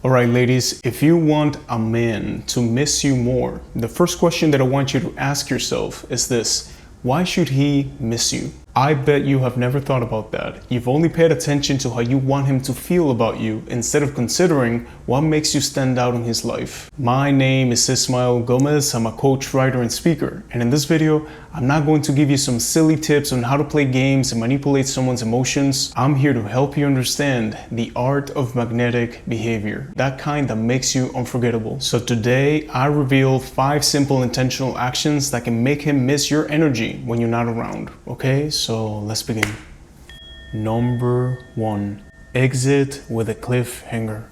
Alright ladies, if you want a man to miss you more, the first question that I want you to ask yourself is this: why should he miss you? I bet you have never thought about that. You've only paid attention to how you want him to feel about you instead of considering what makes you stand out in his life. My name is Ismael Gomez. I'm a coach, writer, and speaker. And in this video, I'm not going to give you some silly tips on how to play games and manipulate someone's emotions. I'm here to help you understand the art of magnetic behavior, that kind that makes you unforgettable. So today, I reveal 5 simple intentional actions that can make him miss your energy when you're not around, okay? So let's begin. Number 1, exit with a cliffhanger.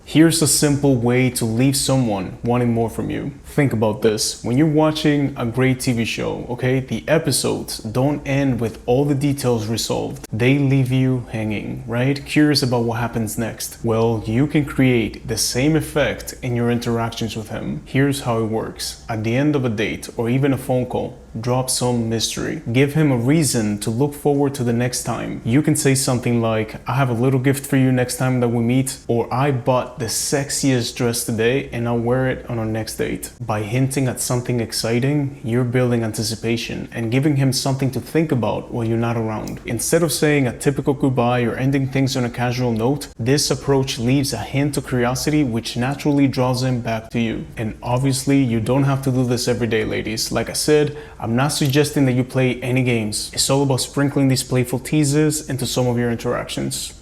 Here's a simple way to leave someone wanting more from you. Think about this. When you're watching a great TV show, okay, the episodes don't end with all the details resolved. They leave you hanging, right? Curious about what happens next. Well, you can create the same effect in your interactions with him. Here's how it works. At the end of a date or even a phone call, drop some mystery. Give him a reason to look forward to the next time. You can say something like, I have a little gift for you next time that we meet, or I bought the sexiest dress today and I'll wear it on our next date. By hinting at something exciting, you're building anticipation and giving him something to think about while you're not around. Instead of saying a typical goodbye or ending things on a casual note, this approach leaves a hint of curiosity which naturally draws him back to you. And obviously, you don't have to do this every day, ladies. Like I said, I'm not suggesting that you play any games. It's all about sprinkling these playful teases into some of your interactions.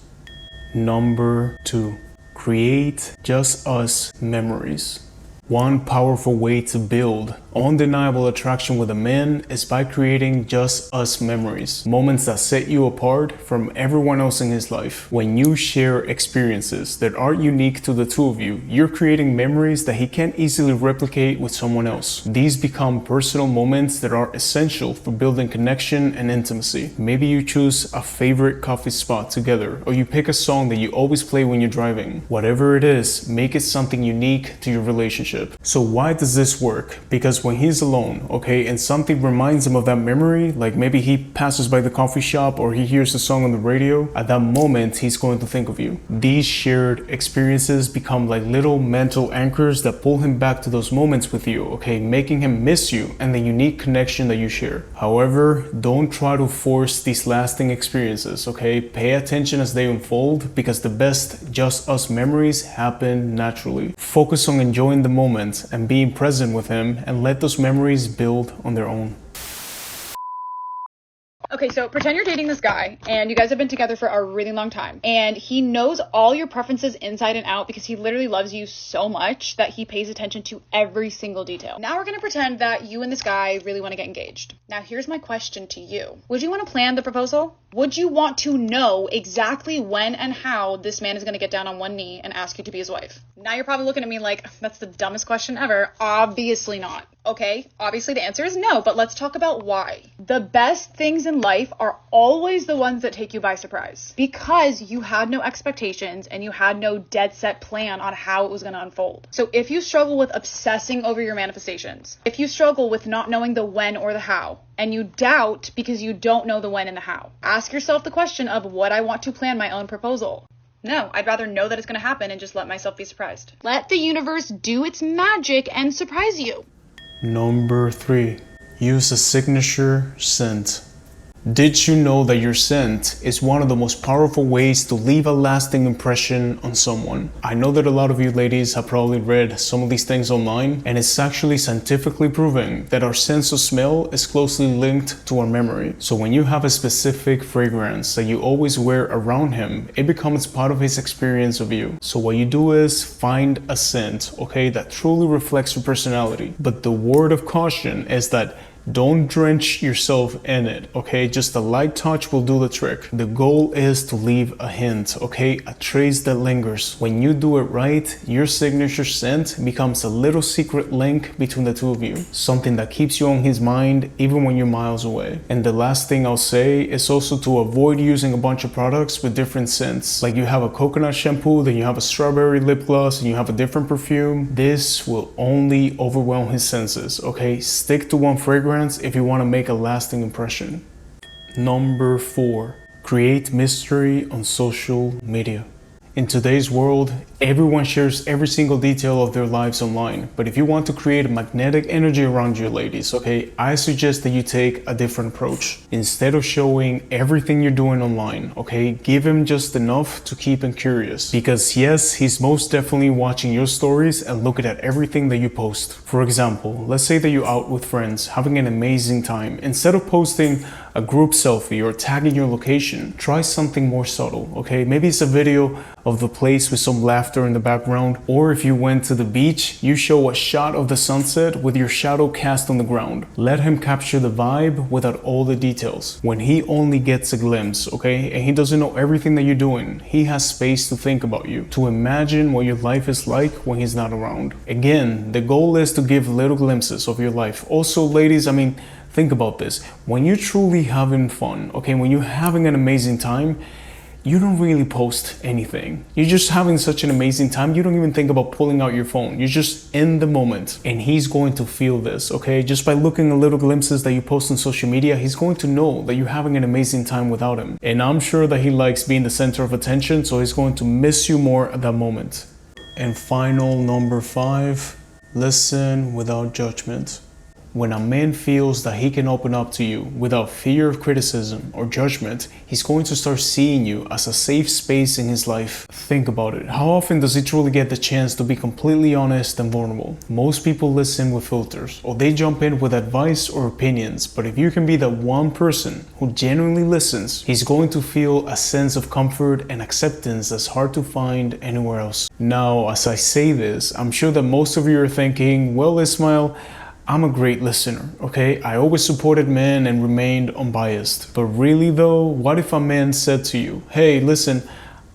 Number 2, create just us memories. One powerful way to build undeniable attraction with a man is by creating just us memories, moments that set you apart from everyone else in his life. When you share experiences that are unique to the two of you, you're creating memories that he can't easily replicate with someone else. These become personal moments that are essential for building connection and intimacy. Maybe you choose a favorite coffee spot together, or you pick a song that you always play when you're driving. Whatever it is, make it something unique to your relationship. So why does this work? Because when he's alone, okay, and something reminds him of that memory, like maybe he passes by the coffee shop or he hears a song on the radio, at that moment he's going to think of you. These shared experiences become like little mental anchors that pull him back to those moments with you, okay, making him miss you and the unique connection that you share. However, don't try to force these lasting experiences, okay? Pay attention as they unfold, because the best just us memories happen naturally. Focus on enjoying the moment and being present with him, and let those memories build on their own. Okay, so pretend you're dating this guy and you guys have been together for a really long time, and he knows all your preferences inside and out because he literally loves you so much that he pays attention to every single detail. Now we're gonna pretend that you and this guy really want to get engaged. Now here's my question to you. Would you want to plan the proposal? Would you want to know exactly when and how this man is going to get down on one knee and ask you to be his wife? Now you're probably looking at me like, that's the dumbest question ever. Obviously not. Okay, obviously the answer is no, but let's talk about why. The best things in life are always the ones that take you by surprise, because you had no expectations and you had no dead set plan on how it was going to unfold. So if you struggle with obsessing over your manifestations, if you struggle with not knowing the when or the how, and you doubt because you don't know the when and the how, ask yourself the question of, would I want to plan my own proposal? No, I'd rather know that it's going to happen and just let myself be surprised. Let the universe do its magic and surprise you. Number 3, use a signature scent. Did you know that your scent is one of the most powerful ways to leave a lasting impression on someone? I know that a lot of you ladies have probably read some of these things online, and it's actually scientifically proven that our sense of smell is closely linked to our memory. So when you have a specific fragrance that you always wear around him, it becomes part of his experience of you. So what you do is find a scent, okay, that truly reflects your personality. But the word of caution is that don't drench yourself in it, okay? Just a light touch will do the trick. The goal is to leave a hint, okay? A trace that lingers. When you do it right, your signature scent becomes a little secret link between the two of you. Something that keeps you on his mind even when you're miles away. And the last thing I'll say is also to avoid using a bunch of products with different scents. Like you have a coconut shampoo, then you have a strawberry lip gloss, and you have a different perfume. This will only overwhelm his senses, okay? Stick to one fragrance if you want to make a lasting impression. Number 4, create mystery on social media. In today's world, everyone shares every single detail of their lives online. But if you want to create a magnetic energy around you, ladies, okay, I suggest that you take a different approach. Instead of showing everything you're doing online, okay, give him just enough to keep him curious. Because yes, he's most definitely watching your stories and looking at everything that you post. For example, let's say that you're out with friends, having an amazing time. Instead of posting a group selfie or tagging your location, try something more subtle, okay? Maybe it's a video of the place with some laughter in the background, or if you went to the beach, you show a shot of the sunset with your shadow cast on the ground. Let him capture the vibe without all the details. When he only gets a glimpse, okay, and he doesn't know everything that you're doing, he has space to think about you, to imagine what your life is like when he's not around. Again, the goal is to give little glimpses of your life. Also, ladies, think about this. When you're truly having fun, okay, when you're having an amazing time, you don't really post anything. You're just having such an amazing time, you don't even think about pulling out your phone. You're just in the moment, and he's going to feel this, okay? Just by looking at little glimpses that you post on social media, he's going to know that you're having an amazing time without him. And I'm sure that he likes being the center of attention, so he's going to miss you more at that moment. And final, number 5, listen without judgment. When a man feels that he can open up to you without fear of criticism or judgment, he's going to start seeing you as a safe space in his life. Think about it. How often does he truly get the chance to be completely honest and vulnerable? Most people listen with filters, or they jump in with advice or opinions. But if you can be that one person who genuinely listens, he's going to feel a sense of comfort and acceptance that's hard to find anywhere else. Now, as I say this, I'm sure that most of you are thinking, well, Ismael, I'm a great listener, okay? I always supported men and remained unbiased. But really though, what if a man said to you, hey, listen,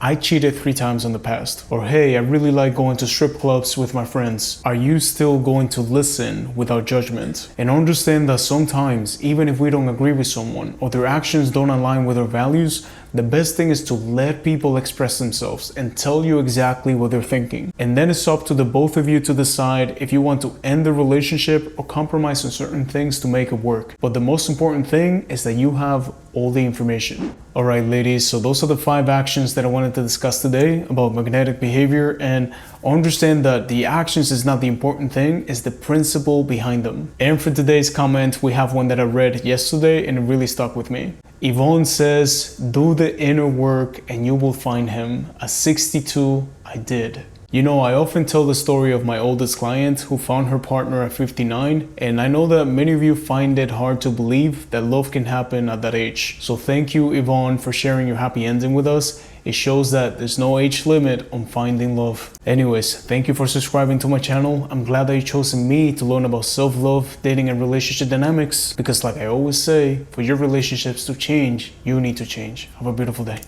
I cheated 3 times in the past. Or hey, I really like going to strip clubs with my friends. Are you still going to listen without judgment? And understand that sometimes, even if we don't agree with someone or their actions don't align with our values, the best thing is to let people express themselves and tell you exactly what they're thinking. And then it's up to the both of you to decide if you want to end the relationship or compromise on certain things to make it work. But the most important thing is that you have all the information. Alright ladies, so those are the 5 actions that I wanted to discuss today about magnetic behavior, and understand that the actions is not the important thing, it's the principle behind them. And for today's comment, we have one that I read yesterday and it really stuck with me. Yvonne says, do the inner work and you will find him. At 62, I did. You know, I often tell the story of my oldest client who found her partner at 59, and I know that many of you find it hard to believe that love can happen at that age. So thank you, Yvonne, for sharing your happy ending with us. It shows that there's no age limit on finding love. Anyways, thank you for subscribing to my channel. I'm glad that you've chosen me to learn about self-love, dating, and relationship dynamics, because like I always say, for your relationships to change, you need to change. Have a beautiful day.